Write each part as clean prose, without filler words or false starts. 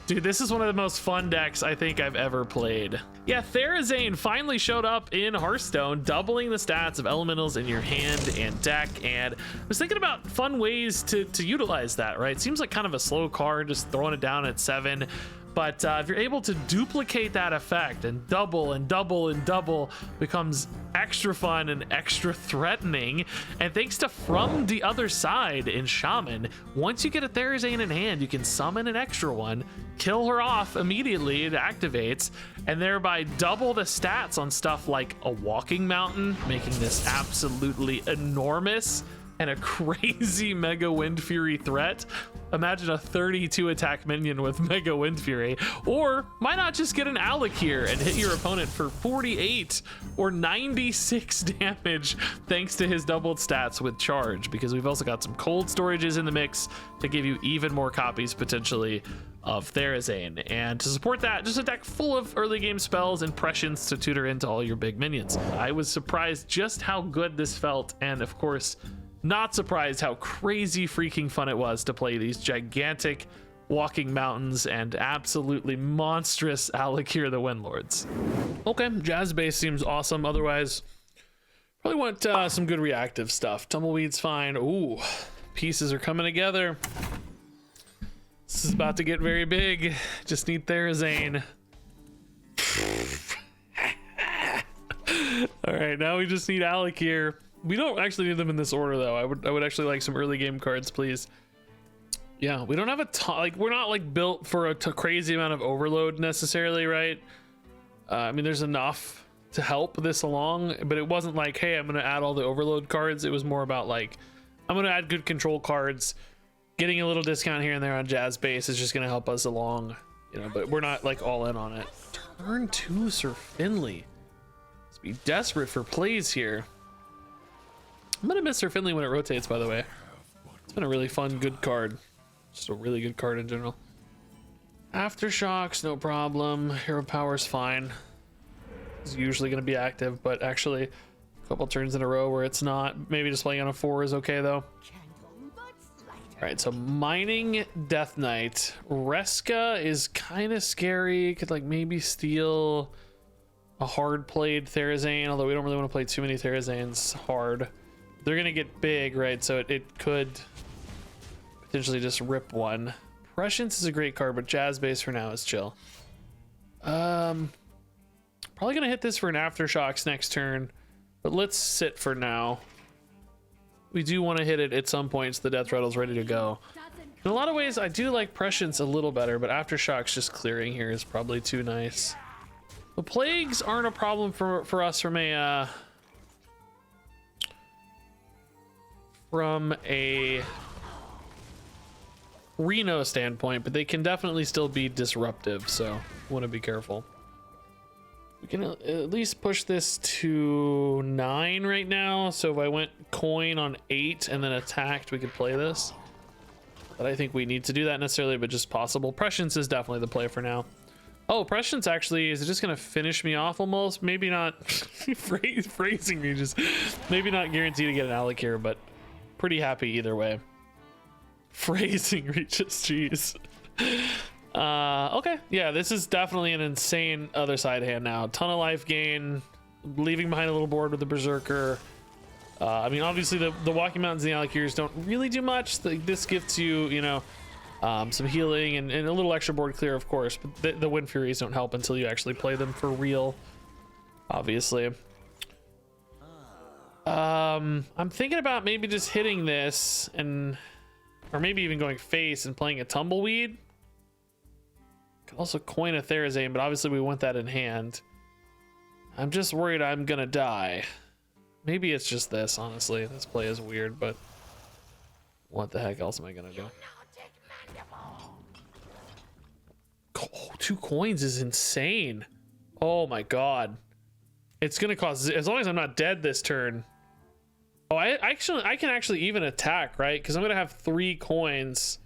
Dude, this is one of the most fun decks I think I've ever played. Yeah, Therazane finally showed up in Hearthstone, doubling the stats of elementals in your hand and deck, and I was thinking about fun ways to utilize that, right? Seems like kind of a slow card, just throwing it down at 7. But if you're able to duplicate that effect and double and double and double, becomes extra fun and extra threatening. And thanks to From the Other Side in Shaman, once you get a Therazane in hand, you can summon an extra one, kill her off immediately, it activates, and thereby double the stats on stuff like a Walking Mountain, making this absolutely enormous and a crazy Mega-Windfury threat. Imagine a 32 attack minion with Mega-Windfury. Or why not just get an Alakir and hit your opponent for 48 or 96 damage thanks to his doubled stats with Charge, because we've also got some cold storages in the mix to give you even more copies potentially of Therazane. And to support that, just a deck full of early game spells and prescience to tutor into all your big minions. I was surprised just how good this felt, and of course not surprised how crazy freaking fun it was to play these gigantic Walking Mountains and absolutely monstrous Alakir the Windlords. Okay, Jazz Base seems awesome. Otherwise, probably want some good reactive stuff. Tumbleweed's fine. Ooh, pieces are coming together. This is about to get very big. Just need Therazane. All right, now we just need Alakir. We don't actually need them in this order though. I would actually like some early game cards, please. Yeah, we don't have a ton, like we're not like built for a crazy amount of overload necessarily, right? I mean, there's enough to help this along, but it wasn't like, hey, I'm gonna add all the overload cards. It was more about like, I'm gonna add good control cards. Getting a little discount here and there on Jazz Base is just gonna help us along, you know, but we're not like all in on it. Turn 2 Sir Finley. Let's be desperate for plays here. I'm gonna miss Sir Finley when it rotates, by the way. It's been a really fun, good card. Just a really good card in general. Aftershocks, no problem. Hero Power's fine. It's usually gonna be active, but actually a couple turns in a row where it's not. Maybe just playing on a 4 is okay though. All right, so mining Death Knight. Reska is kind of scary. Could like maybe steal a hard played Therazane, although we don't really want to play too many Therazanes hard. They're gonna get big, right? So it could potentially just rip one. Prescience is a great card, but Jazz Base for now is chill. Probably gonna hit this for an Aftershocks next turn, but let's sit for now. We do want to hit it at some points. The Death Rattle's ready to go. In a lot of ways, I do like Prescience a little better, but Aftershocks just clearing here is probably too nice. The Plagues aren't a problem for us from a Reno standpoint, but they can definitely still be disruptive, so want to be careful. We can at least push this to 9 right now, so if I went coin on 8 and then attacked, we could play this. But I think we need to do that necessarily, but just possible. Prescience is definitely the play for now. Oh, Prescience actually is just gonna finish me off almost. Maybe not phrasing me, just maybe not guaranteed to get an Alakir, but pretty happy either way. Phrasing reaches, jeez. Okay, yeah, this is definitely an insane other side hand now. Ton of life gain, leaving behind a little board with the Berserker. I mean, obviously the Walking Mountains and the Alakirs don't really do much. This gives you, you know, some healing and a little extra board clear, of course, but the Windfuries don't help until you actually play them for real, obviously. I'm thinking about maybe just hitting this or maybe even going face and playing a Tumbleweed. Could also coin a Therazane, but obviously we want that in hand. I'm just worried I'm gonna die. Maybe it's just this, honestly. This play is weird, but what the heck else am I gonna do? Oh, 2 coins is insane. Oh my god. It's gonna cause, as long as I'm not dead this turn. Oh, I can actually even attack, right? Because I'm gonna have 3 coins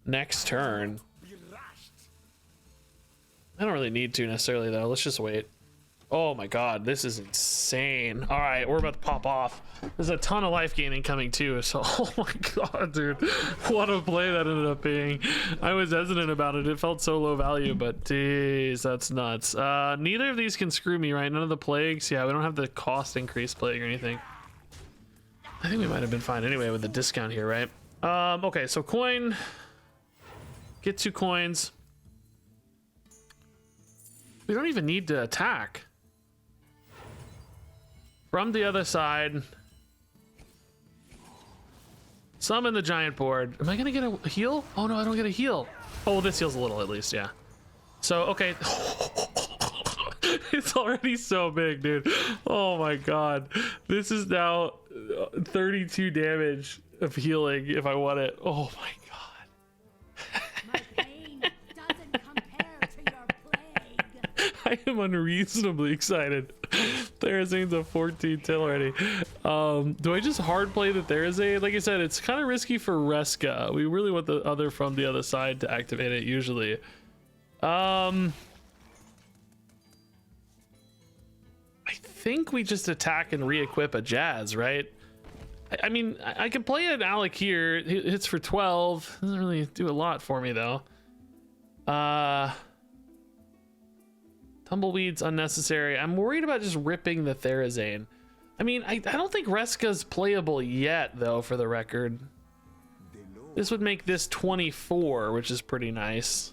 next turn. I don't really need to necessarily though. Let's just wait. Oh my god, this is insane. All right, we're about to pop off. There's a ton of life gaining coming too, so oh my god, dude, what a play that ended up being. I was hesitant about it. It felt so low value, but geez, that's nuts. Neither of these can screw me, right? None of the plagues. Yeah, we don't have the cost increase plague or anything. I think we might have been fine anyway with the discount here, right? Okay, so coin. Get 2 coins. We don't even need to attack. From the other side. Summon the giant board. Am I gonna get a heal? Oh no, I don't get a heal. Oh, this heals a little at least, yeah. So, okay. It's already so big, dude. Oh my god. This is now 32 damage of healing if I want it. Oh my god. My pain doesn't compare to your plague. I am unreasonably excited. Therazane's a 14 till already. Do I just hard play the Therazane? Like I said, it's kind of risky for Reska. We really want the other from the other side to activate it usually. I think we just attack and re-equip a Jazz, right? I mean, I can play an Alec here. It hits for 12. Doesn't really do a lot for me though. Tumbleweed's unnecessary. I'm worried about just ripping the Therazane. I mean, I don't think Reska's playable yet though, for the record. This would make this 24, which is pretty nice.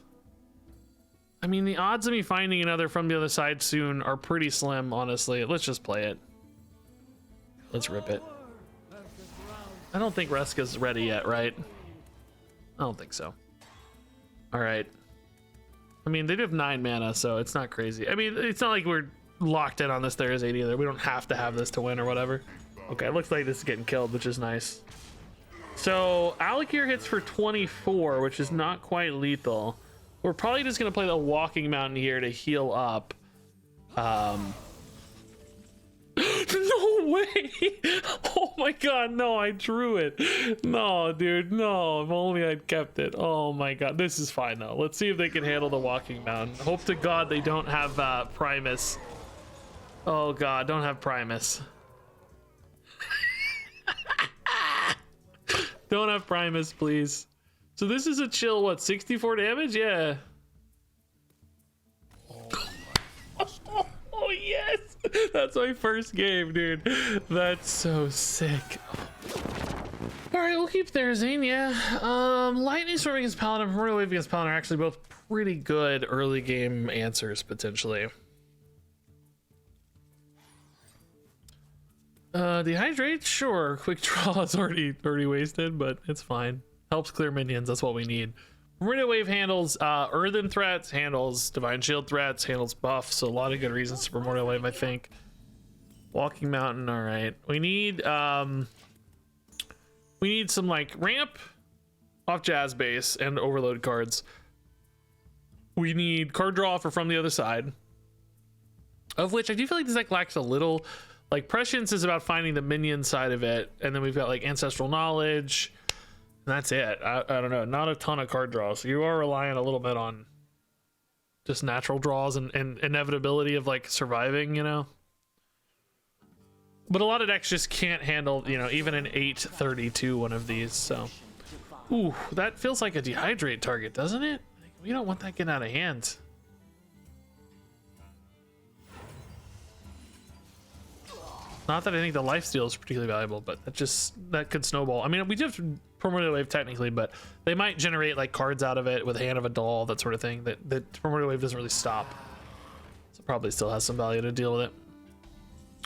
I mean, the odds of me finding another from the other side soon are pretty slim, honestly. Let's just play it. Let's rip it. I don't think Reska's ready yet, right? I don't think so. All right. I mean, they do have 9 mana, so it's not crazy. I mean, it's not like we're locked in on this Therazane either. We don't have to have this to win or whatever. Okay, it looks like this is getting killed, which is nice. So, Alec here hits for 24, which is not quite lethal. We're probably just going to play the Walking Mountain here to heal up. No way! Oh my god, no, I drew it. No, dude, no, if only I'd kept it. Oh my god, this is fine though. Let's see if they can handle the Walking Mountain. Hope to god they don't have Primus. Oh god, don't have Primus. Don't have Primus, please. So this is a chill, what, 64 damage? Yeah. Oh yes! That's my first game, dude. That's so sick. All right, we'll keep Therazane, yeah. Lightning Storm against Paladin, Primordial Wave against Paladin are actually both pretty good early game answers, potentially. Dehydrate, sure. Quick Draw is already wasted, but it's fine. Helps clear minions, that's what we need. Primordial Wave handles earthen threats, handles divine shield threats, handles buffs, so a lot of good reasons to Primordial Wave, I think. Walking Mountain, all right. We need some like ramp off Jazz base and overload cards. We need card draw for from the other side, of which I do feel like this deck lacks a little. Like Prescience is about finding the minion side of it, and then we've got like Ancestral Knowledge. And that's it. I don't know, not a ton of card draws. You are relying a little bit on just natural draws and inevitability of like surviving, you know. But a lot of decks just can't handle, you know, even an 832 one of these. So, ooh, that feels like a dehydrate target, doesn't it? Like, we don't want that getting out of hand. Not that I think the lifesteal is particularly valuable, but that could snowball. I mean, we do have Primordial Wave technically, but they might generate like cards out of it with Hand of a Doll, that sort of thing. That Primordial Wave doesn't really stop, so probably still has some value to deal with it.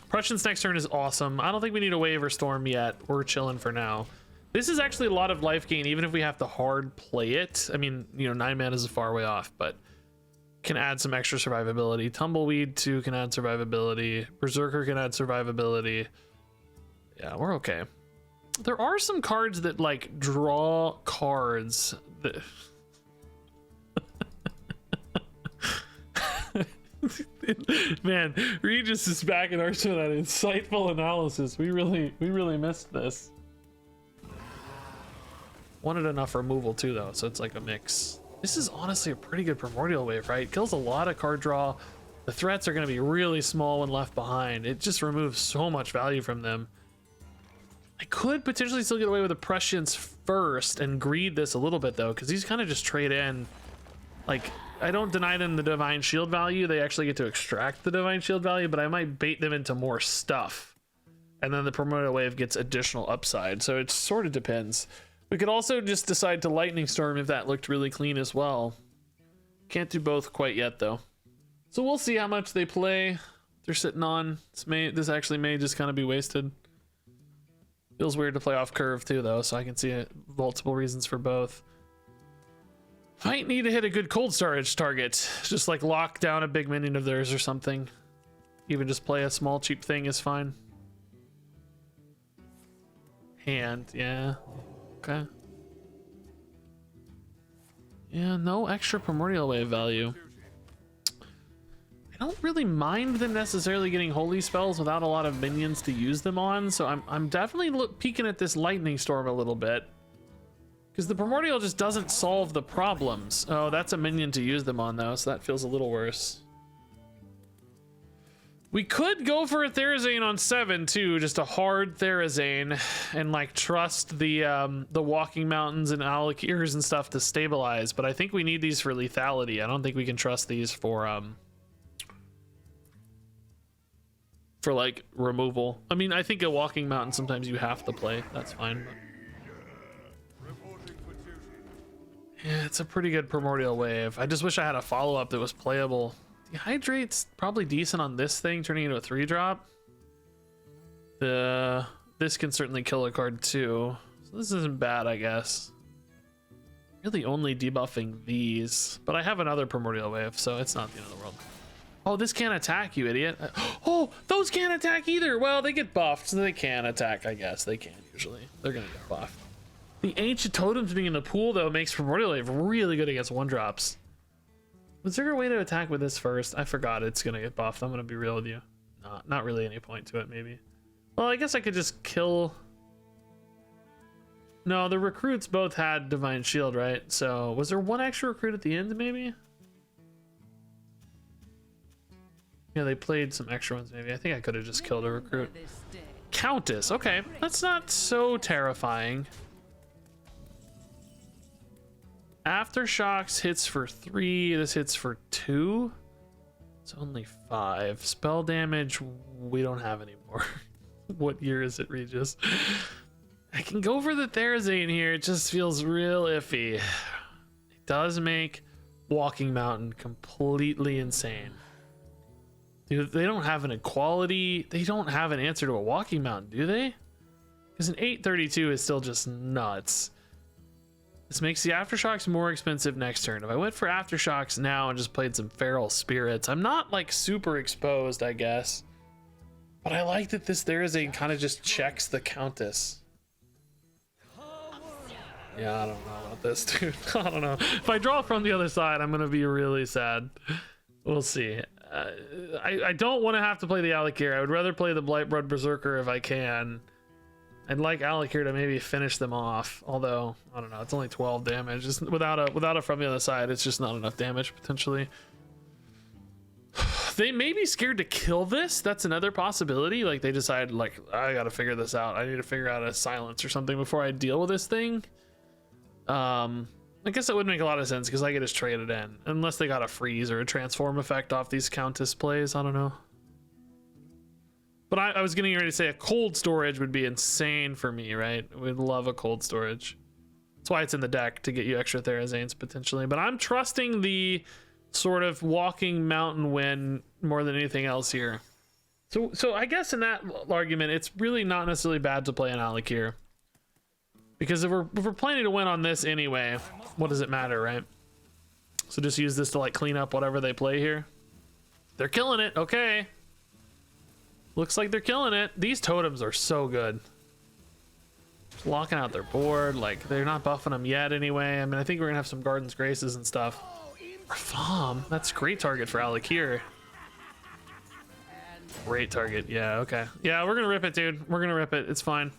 Prescience next turn is awesome. I don't think we need a Wave or Storm yet. We're chilling for now. This is actually a lot of life gain, even if we have to hard play it. I mean, you know, 9 mana is a far way off, but can add some extra survivability. Tumbleweed 2 can add survivability. Berserker can add survivability. Yeah, we're okay. There are some cards that like draw cards that man, Regis is back in Hearthstone with that insightful analysis. We really missed this. Wanted enough removal too though, so it's like a mix. This is honestly a pretty good Primordial Wave, right? Kills a lot of card draw. the threats are going to be really small when left behind. It just removes so much value from them. I could potentially still get away with the prescience first and greed this a little bit though, because these kind of just trade in. Like, I don't deny them the divine shield value. They actually get to extract the divine shield value, but I might bait them into more stuff. And then the primordial wave gets additional upside. So it sort of depends. We could also just decide to lightning storm if that looked really clean as well. Can't do both quite yet though. So we'll see how much they play. They're sitting on. This actually may just kind of be wasted. Feels weird to play off curve too though, so I can see multiple reasons for both. Might need to hit a good cold storage target. Just like lock down a big minion of theirs or something. Even just play a small cheap thing is fine. Hand, yeah. Okay. Yeah, no extra primordial wave value. I don't really mind them necessarily getting holy spells without a lot of minions to use them on, so I'm definitely peeking at this lightning storm a little bit. Because the primordial just doesn't solve the problems. Oh, that's a minion to use them on though, so that feels a little worse. We could go for a Therazane on 7 too, just a hard Therazane, and like trust the walking mountains and Alakirs and stuff to stabilize. But I think we need these for lethality. I don't think we can trust these for like removal. I mean, I think a walking mountain sometimes you have to play. That's fine. But... yeah, it's a pretty good primordial wave. I just wish I had a follow-up that was playable. Dehydrate's probably decent on this thing, turning into a 3-drop. This can certainly kill a card too. So this isn't bad, I guess. Really only debuffing these. But I have another primordial wave, so it's not the end of the world. Oh, this can't attack, you idiot. Oh, those can't attack either. Well, they get buffed, so they can attack, I guess. They can usually. They're gonna get buffed. The ancient totems being in the pool though makes primordial wave really good against 1-drops. Was there a way to attack with this first? I forgot it's gonna get buffed. I'm gonna be real with you. Not really any point to it, maybe. Well, I guess I could just kill. No, the recruits both had divine shield, right? So was there one extra recruit at the end, maybe? Yeah, they played some extra ones, maybe. I think I could have just killed a recruit. Countess, okay, that's not so terrifying. Aftershocks hits for 3, this hits for 2. It's only 5. Spell damage, we don't have anymore. What year is it, Regis? I can go for the Therazane here, it just feels real iffy. It does make Walking Mountain completely insane. Dude, they don't have an equality, they don't have an answer to a Walking Mountain, do they? Because an 832 is still just nuts. This makes the Aftershocks more expensive next turn. If I went for Aftershocks now and just played some Feral Spirits, I'm not like super exposed, I guess. But I like that this Therazane kind of just checks the Countess. Yeah, I don't know about this, dude. I don't know. If I draw from the other side, I'm going to be really sad. We'll see. I don't want to have to play the Alakir. I would rather play the Blightblood Berserker if I can. I'd like Alakir to maybe finish them off, although I don't know, it's only 12 damage. Just without a from the other side, it's just not enough damage potentially. They may be scared to kill this. That's another possibility. Like they decide, like, I gotta figure this out. I need to figure out a silence or something before I deal with this thing. I guess that would make a lot of sense because I could just trade it in, unless they got a freeze or a transform effect off these Countess plays. I don't know. But I was getting ready to say a cold storage would be insane for me, right? We'd love a cold storage. That's why it's in the deck, to get you extra Therazanes potentially. But I'm trusting the sort of Walking Mountain win more than anything else here. So I guess in that argument, it's really not necessarily bad to play an Alakir. Because if we're planning to win on this anyway, what does it matter, right? So just use this to like clean up whatever they play here. They're killing it, okay. Looks like they're killing it. These totems are so good. Just locking out their board. Like, they're not buffing them yet anyway. I mean, I think we're gonna have some Garden's Graces and stuff. Farm. That's a great target for Alakir. Great target. Yeah, okay. Yeah, we're gonna rip it, dude. We're gonna rip it. It's fine.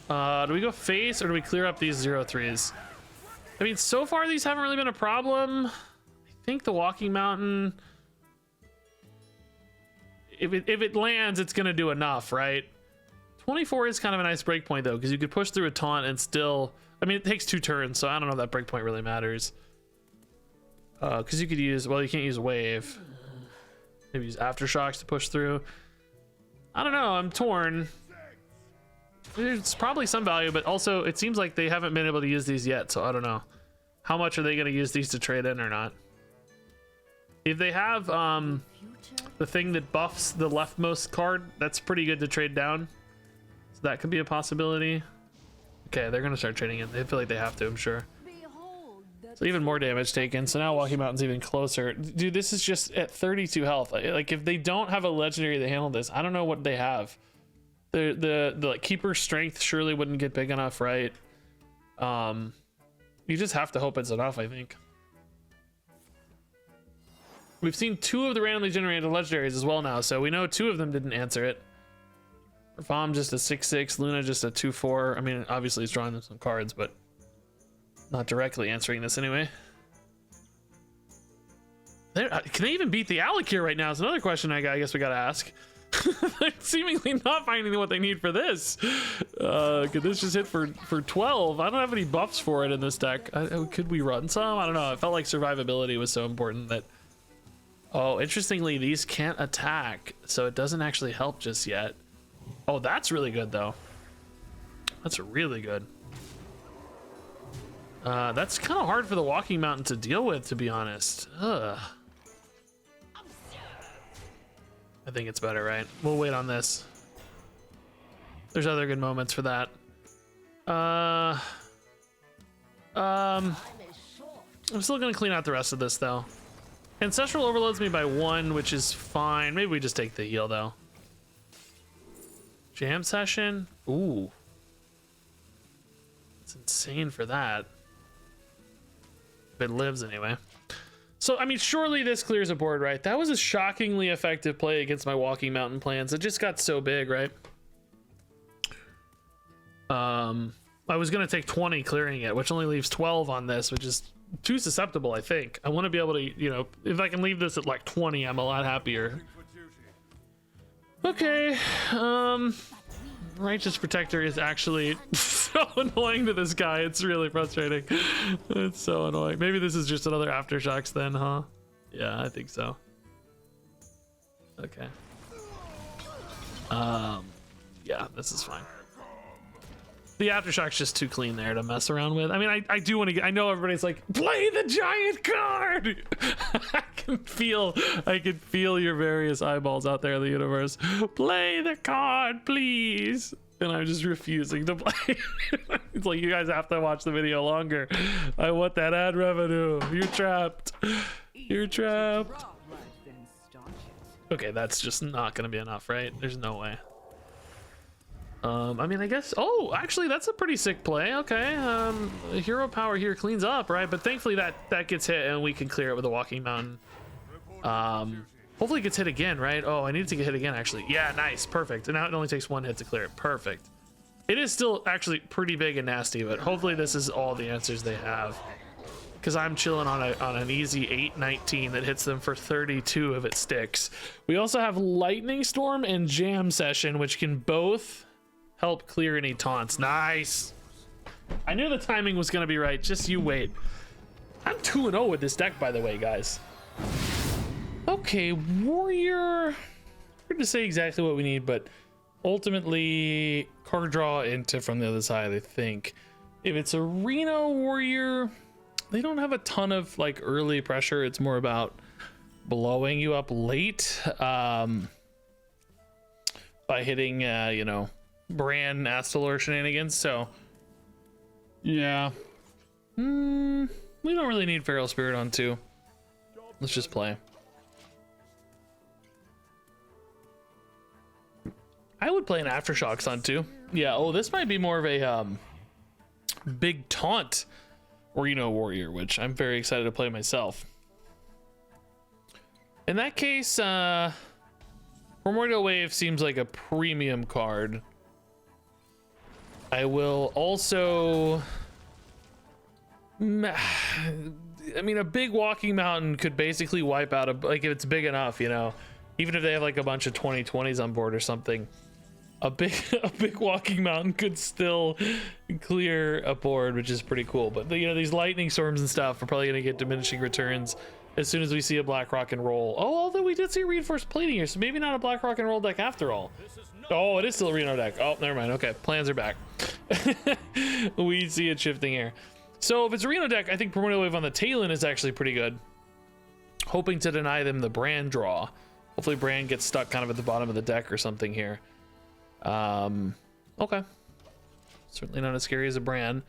Do we go face or do we clear up these 0-3s? I mean, so far these haven't really been a problem. I think the Walking Mountain if it lands, it's gonna do enough, right? 24 is kind of a nice breakpoint though, because you could push through a taunt and still, I mean, it takes 2 turns, so I don't know if that breakpoint really matters. Because you could use, well, you can't use wave. Maybe use aftershocks to push through. I don't know, I'm torn. There's probably some value, but also it seems like they haven't been able to use these yet, so I don't know. How much are they going to use these to trade in or not? If they have the thing that buffs the leftmost card, that's pretty good to trade down. So that could be a possibility. Okay, they're going to start trading in. They feel like they have to, I'm sure. So even more damage taken. So now Walking Mountain's even closer. Dude, this is just at 32 health. Like, if they don't have a legendary to handle this, I don't know what they have. The like, keeper strength surely wouldn't get big enough, right? You just have to hope it's enough, I think. We've seen 2 of the randomly generated legendaries as well now, so we know 2 of them didn't answer it. Vom just a 6/6, Luna just a 2/4. I mean, obviously it's drawing them some cards, but not directly answering this anyway. Can they even beat the Alec here right now? Is another question I guess we gotta ask. They're seemingly not finding what they need for this. Could this just hit for 12? I don't have any buffs for it in this deck. Could we run some? I don't know. I felt like survivability was so important that... Oh, interestingly, these can't attack, so it doesn't actually help just yet. Oh, that's really good, though. That's really good. That's kind of hard for the Walking Mountain to deal with, to be honest. Ugh. I think it's better, right? We'll wait on this. There's other good moments for that. I'm still gonna clean out the rest of this though. Ancestral overloads me by 1, which is fine. Maybe we just take the heal though. Jam session. Ooh, it's insane for that. If it lives anyway. So, I mean, surely this clears a board, right? That was a shockingly effective play against my Walking Mountain plans. It just got so big, right? I was going to take 20 clearing it, which only leaves 12 on this, which is too susceptible, I think. I want to be able to, you know, if I can leave this at like 20, I'm a lot happier. Okay. Righteous Protector is actually so annoying to this guy. It's really frustrating. It's so annoying. Maybe this is just another Aftershocks then, huh? Yeah, I think so. Okay. Yeah, this is fine. The Aftershock's just too clean there to mess around with. I mean, I do want to get, I know everybody's like, play the giant card. I can feel your various eyeballs out there in the universe. Play the card, please. And I'm just refusing to play. It's like, you guys have to watch the video longer. I want that ad revenue. You're trapped. You're trapped. Okay, that's just not gonna be enough, right? There's no way. I mean, I guess, oh, actually that's a pretty sick play. Okay, hero power here cleans up, right? But thankfully that gets hit and we can clear it with a Walking Mountain. Hopefully it gets hit again, right? Oh, I need to get hit again, actually. Yeah, nice, perfect. And now it only takes 1 hit to clear it. Perfect. It is still actually pretty big and nasty, but hopefully this is all the answers they have, because I'm chilling on an easy 8/19 that hits them for 32 if it sticks. We also have Lightning Storm and Jam Session, which can both help clear any taunts. Nice. I knew the timing was going to be right. Just you wait. I'm 2-0 with this deck, by the way, guys. Okay, Warrior. Hard to say exactly what we need, but ultimately card draw into from the other side, I think. If it's a Reno Warrior, they don't have a ton of like early pressure. It's more about blowing you up late by hitting, you know, Bran Astalor shenanigans. So yeah, we don't really need Feral Spirit on 2. Let's just play. I would play an Aftershocks on 2. Yeah. Oh, this might be more of a big taunt or, you know, Warrior, which I'm very excited to play myself. In that case, Primordial Wave seems like a premium card. I will also, I mean, a big Walking Mountain could basically wipe out a, like, if it's big enough, you know, Even if they have like a bunch of 2020s on board or something, a big walking mountain could still clear a board, which is pretty cool. But you know, these lightning storms and stuff are probably going to get diminishing returns as soon as we see a black rock and roll. Oh, although we did see reinforced plating here, so maybe not a black rock and roll deck after all. Oh, it is still a Reno deck. Oh, never mind. Okay, plans are back. We see it shifting here. So if it's a Reno deck, I think Primordial Wave on the tail end is actually pretty good. Hoping to deny them the Brand draw. Hopefully Brand gets stuck kind of at the bottom of the deck or something here. Okay. Certainly not as scary as a Brand.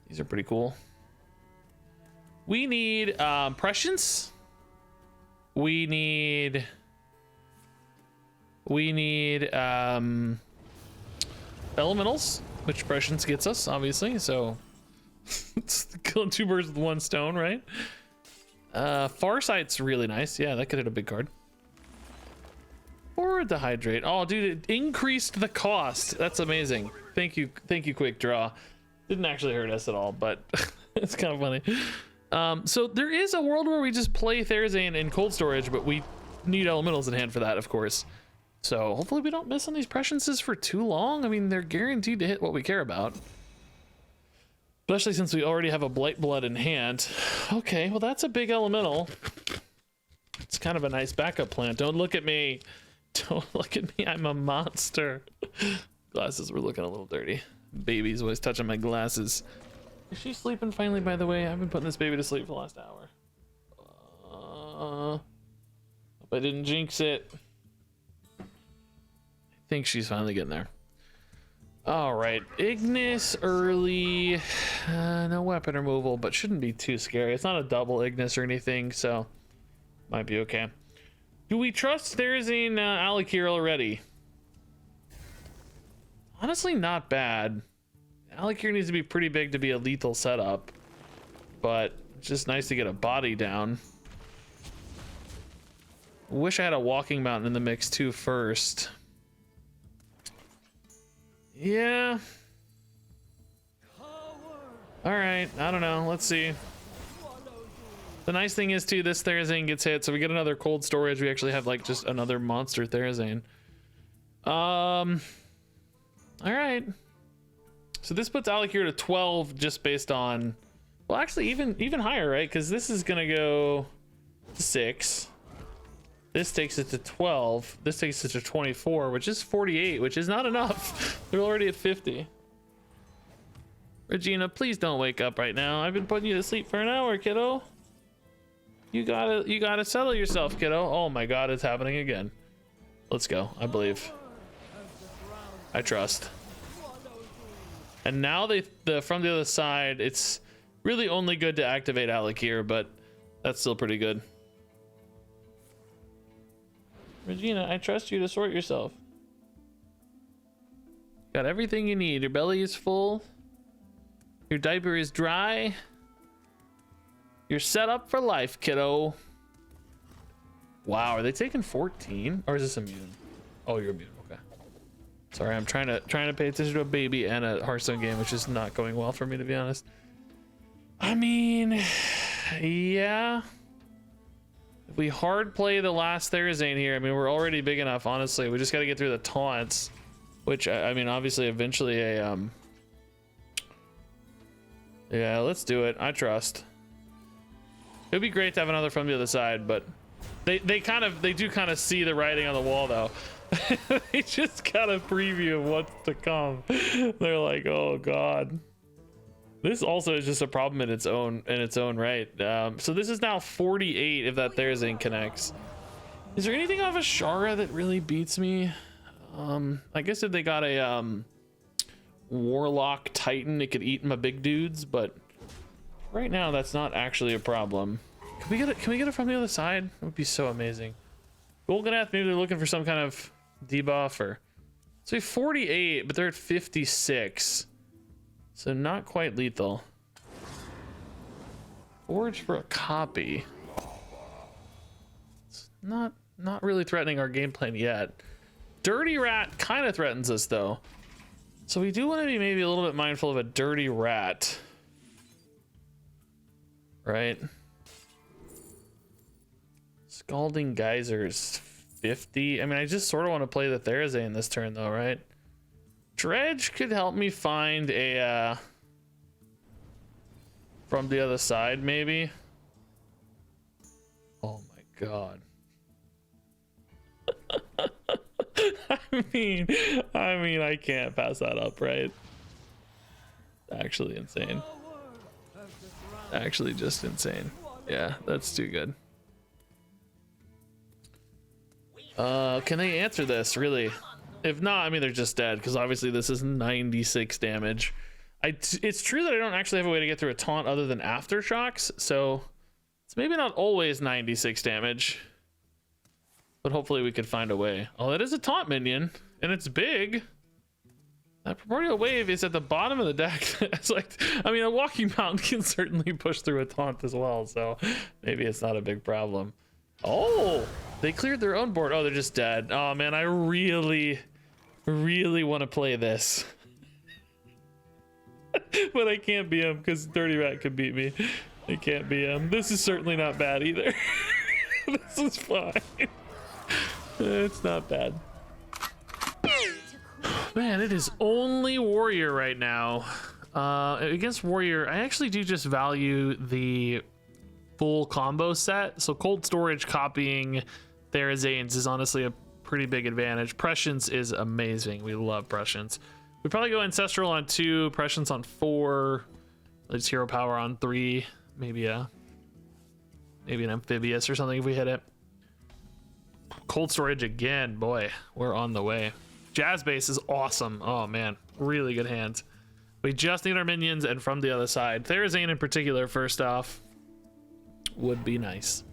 These are pretty cool. We need prescience. We need elementals, which prescience gets us, obviously. So it's killing two birds with one stone, right? Farsight's really nice. Yeah, that could hit a big card. Or dehydrate. Oh, dude, it increased the cost. That's amazing. Thank you, Quick Draw. Didn't actually hurt us at all, but it's kind of funny. So there is a world where we just play Therazane in cold storage, but we need elementals in hand for that, of course. So hopefully we don't miss on these presciences for too long. I mean, they're guaranteed to hit what we care about. Especially since we already have a Blight Blood in hand. Okay, well that's a big elemental. It's kind of a nice backup plan. Don't look at me. Don't look at me, I'm a monster. Glasses were looking a little dirty. Baby's always touching my glasses. Is she sleeping finally, by the way? I've been putting this baby to sleep for the last hour. Hope I didn't jinx it. I think she's finally getting there. All right, Ignis early. No weapon removal, but shouldn't be too scary. It's not a double Ignis or anything, so might be okay. Do we trust Therazane Alakir already? Honestly, not bad. Alakir needs to be pretty big to be a lethal setup, but it's just nice to get a body down. Wish I had a walking mountain in the mix too first. Yeah. All right, I don't know. Let's see. The nice thing is too, this Therazane gets hit, so we get another cold storage. We actually have like just another monster Therazane. All right. So this puts Alakir to 12 just based on, well, actually even higher, right? Because this is gonna go to 6. This takes it to 12. This takes it to 24, which is 48, which is not enough. They're already at 50. Regina, please don't wake up right now. I've been putting you to sleep for an hour, kiddo. You gotta settle yourself, kiddo. Oh my God, it's happening again. Let's go. I believe. I trust. And now from the other side, it's really only good to activate Alakir, but that's still pretty good. Regina, I trust you to sort yourself. Got everything you need. Your belly is full. Your diaper is dry. You're set up for life, kiddo. Wow, are they taking 14? Or is this immune? Oh, you're immune. Okay. Sorry, I'm trying to pay attention to a baby and a Hearthstone game, which is not going well for me, to be honest. I mean, yeah. If we hard play the last Therazane here, I mean, we're already big enough, honestly. We just got to get through the taunts, which, I mean, obviously, eventually a, yeah, let's do it. I trust. It'd be great to have another from the other side, but they do kind of see the writing on the wall, though. They just got a preview of what's to come. They're like, oh God. This also is just a problem in its own right. So this is now 48 if that Therazane connects. Is there anything off of Shara that really beats me? I guess if they got a Warlock Titan, it could eat my big dudes, but right now that's not actually a problem. Can we get it from the other side? It would be so amazing. Golganath, maybe they're looking for some kind of debuff or. So 48, but they're at 56. So not quite lethal. Forge for a copy. It's not really threatening our game plan yet. Dirty Rat kind of threatens us though. So we do want to be maybe a little bit mindful of a Dirty Rat. Right? Scalding Geysers 50. I mean, I just sort of want to play the Therazane this turn though, right? Dredge could help me find a from the other side maybe. Oh my god. I mean I can't pass that up, right? Actually insane. Actually just insane. Yeah, that's too good. Can they answer this really? If not, I mean they're just dead, because obviously this is 96 damage. It's true that I don't actually have a way to get through a taunt other than aftershocks, so it's maybe not always 96 damage, but hopefully we could find a way. Oh, that is a taunt minion, and it's big. That primordial wave is at the bottom of the deck. It's like, I mean, a walking mountain can certainly push through a taunt as well, so maybe it's not a big problem. Oh, they cleared their own board. Oh, they're just dead. Oh man, I really want to play this. But I can't be him because Dirty Rat could beat me. I can't be him. This is certainly not bad either. This is fine. It's not bad. Man, it is only Warrior right now. Against Warrior, I actually do just value the full combo set. So Cold Storage copying Therazanes is honestly a pretty big advantage. Prescience is amazing. We love Prescience. We probably go Ancestral on 2, Prescience on 4, let's Hero Power on 3, maybe an Amphibious or something if we hit it. Cold Storage again, boy, we're on the way. Jazz Base is awesome. Oh man, really good hands. We just need our minions, and from the other side, Therazane in particular, first off, would be nice.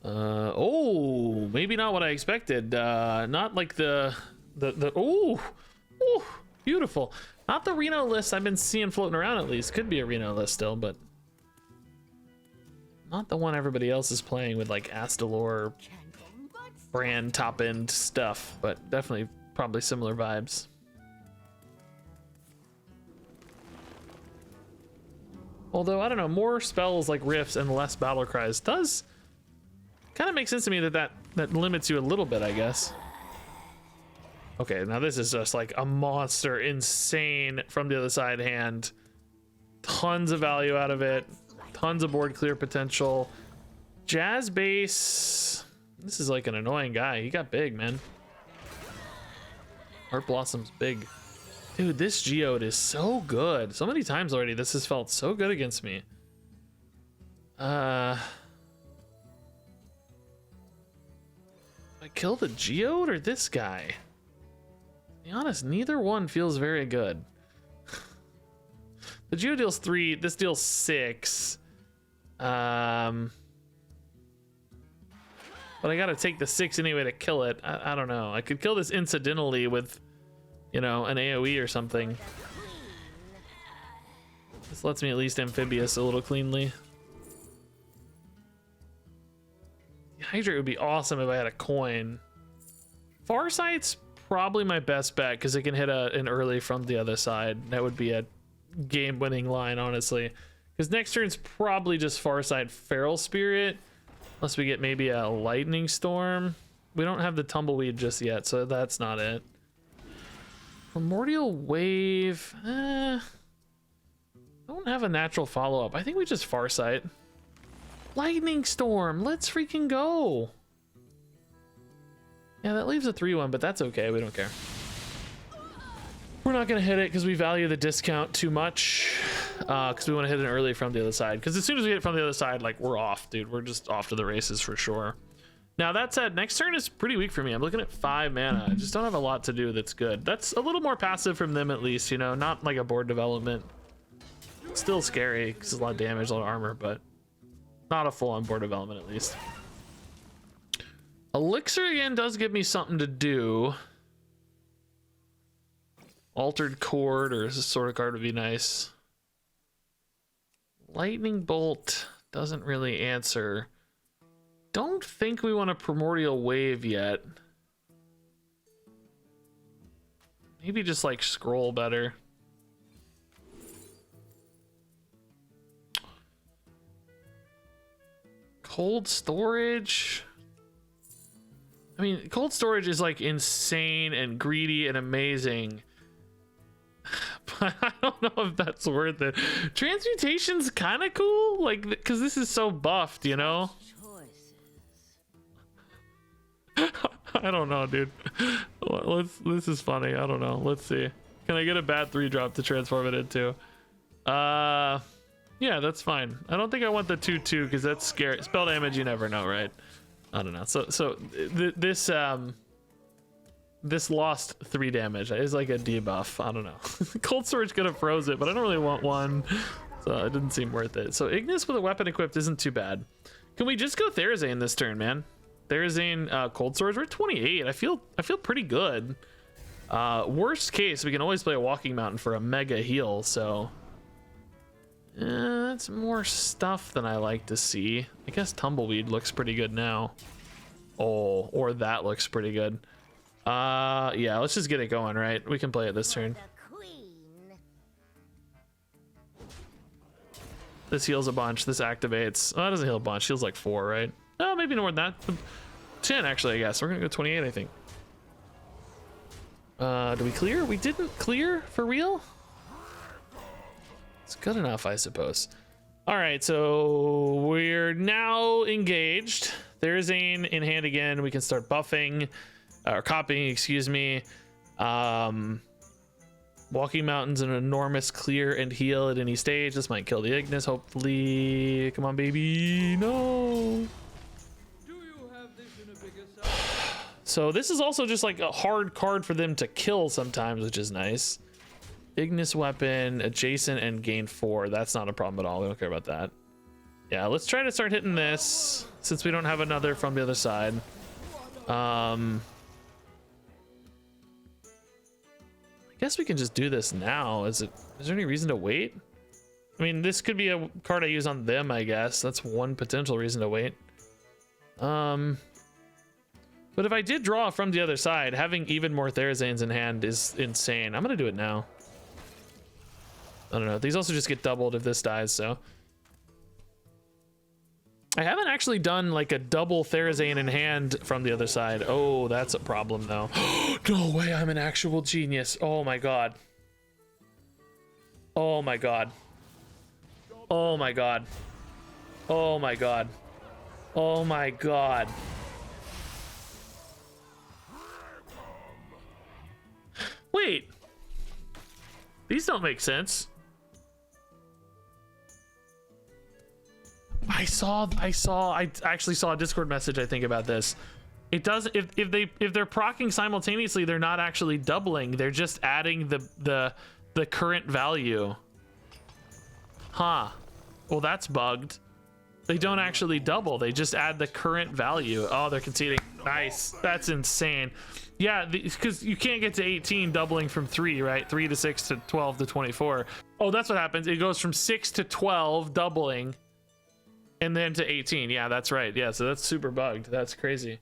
Oh, maybe not what I expected. Not like the oh, beautiful. Not the Reno list I've been seeing floating around at least. Could be a Reno list still, but not the one everybody else is playing with, like Astalor brand top end stuff, but definitely probably similar vibes. Although I don't know, more spells like Rifts and less battle cries does kind of make sense to me that limits you a little bit, I guess. Okay, now this is just like a monster, insane from the other side hand. Tons of value out of it, tons of board clear potential. Jazz Base, this is like an annoying guy. He got big, man. Heart Blossom's big. Dude, this Geode is so good. So many times already this has felt so good against me. I kill the Geode or this guy? To be honest, neither one feels very good. The Geode deals 3, this deals 6. But I gotta take the 6 anyway to kill it. I don't know. I could kill this incidentally with, you know, an AoE or something. This lets me at least Amphibious a little cleanly. The Hydrate would be awesome if I had a coin. Farsight's probably my best bet because it can hit an early from the other side. That would be a game-winning line, honestly. Because next turn's probably just Farsight Feral Spirit. Unless we get maybe a Lightning Storm. We don't have the Tumbleweed just yet, so that's not it. Primordial Wave. I don't have a natural follow-up. I think we just Farsight. Lightning Storm. Let's freaking go. Yeah, that leaves a 3-1, but that's okay. We don't care. We're not going to hit it because we value the discount too much. Because we want to hit it early from the other side. Because as soon as we hit it from the other side, like, we're off, dude. We're just off to the races for sure. Now, that said, next turn is pretty weak for me. I'm looking at 5 mana. I just don't have a lot to do that's good. That's a little more passive from them, at least, you know? Not like a board development. Still scary because there's a lot of damage, a lot of armor, but not a full-on board development, at least. Elixir, again, does give me something to do. Altered Chord or this sort of card would be nice. Lightning Bolt doesn't really answer. Don't think we want a Primordial Wave yet. Maybe just like scroll better. Cold Storage. I mean, cold storage is like insane and greedy and amazing. But I don't know if that's worth it. Transmutation's kind of cool, like, because this is so buffed, you know? I don't know, dude. This is funny. I don't know. Let's see. Can I get a bad 3-drop to transform it into? Yeah, that's fine. I don't think I want the 2/2 because that's scary. Spell damage, you never know, right? I don't know. This lost 3 damage. It's like a debuff. I don't know. Cold storage could have froze it, but I don't really want one, so it didn't seem worth it. So Ignis with a weapon equipped isn't too bad. Can we just go Therazane this turn, man? Therazane, cold storage. We're at 28. I feel pretty good. Worst case, we can always play a walking mountain for a mega heal. So that's more stuff than I like to see. I guess tumbleweed looks pretty good now. Oh, or that looks pretty good. Yeah, let's just get it going, right? We can play it this turn. This heals a bunch. This activates. Oh, that doesn't heal a bunch. Heals like 4, right? Oh, maybe more than that. 10, actually, I guess. We're gonna go 28, I think. Do we clear? We didn't clear for real? It's good enough, I suppose. All right, so we're now engaged. Therazane in hand again. We can start buffing. Or copying, excuse me. Walking Mountain's an enormous clear and heal at any stage. This might kill the Ignis, hopefully. Come on, baby. No. Do you have this in a bigger size? So this is also just like a hard card for them to kill sometimes, which is nice. Ignis weapon, adjacent, and gain 4. That's not a problem at all. We don't care about that. Yeah, let's try to start hitting this since we don't have another from the other side. I guess we can just do this now. Is there any reason to wait? I mean, this could be a card I use on them, I guess. That's one potential reason to wait. But if I did draw from the other side, having even more Therazanes in hand is insane. I'm gonna do it now. I don't know. These also just get doubled if this dies, so. I haven't actually done like a double Therazane in hand from the other side. Oh, that's a problem though. No way, I'm an actual genius. Oh my god. Oh my god. Oh my god. Oh my god. Oh my god. Wait. These don't make sense. I actually saw a Discord message, I think, about this. It does, if they're proccing simultaneously, they're not actually doubling. They're just adding the current value. Huh. Well, that's bugged. They don't actually double. They just add the current value. Oh, they're conceding. Nice. That's insane. Yeah, because you can't get to 18 doubling from 3, right? 3 to 6 to 12 to 24. Oh, that's what happens. It goes from 6 to 12 doubling. And then to 18. Yeah, that's right. Yeah, so that's super bugged. That's crazy.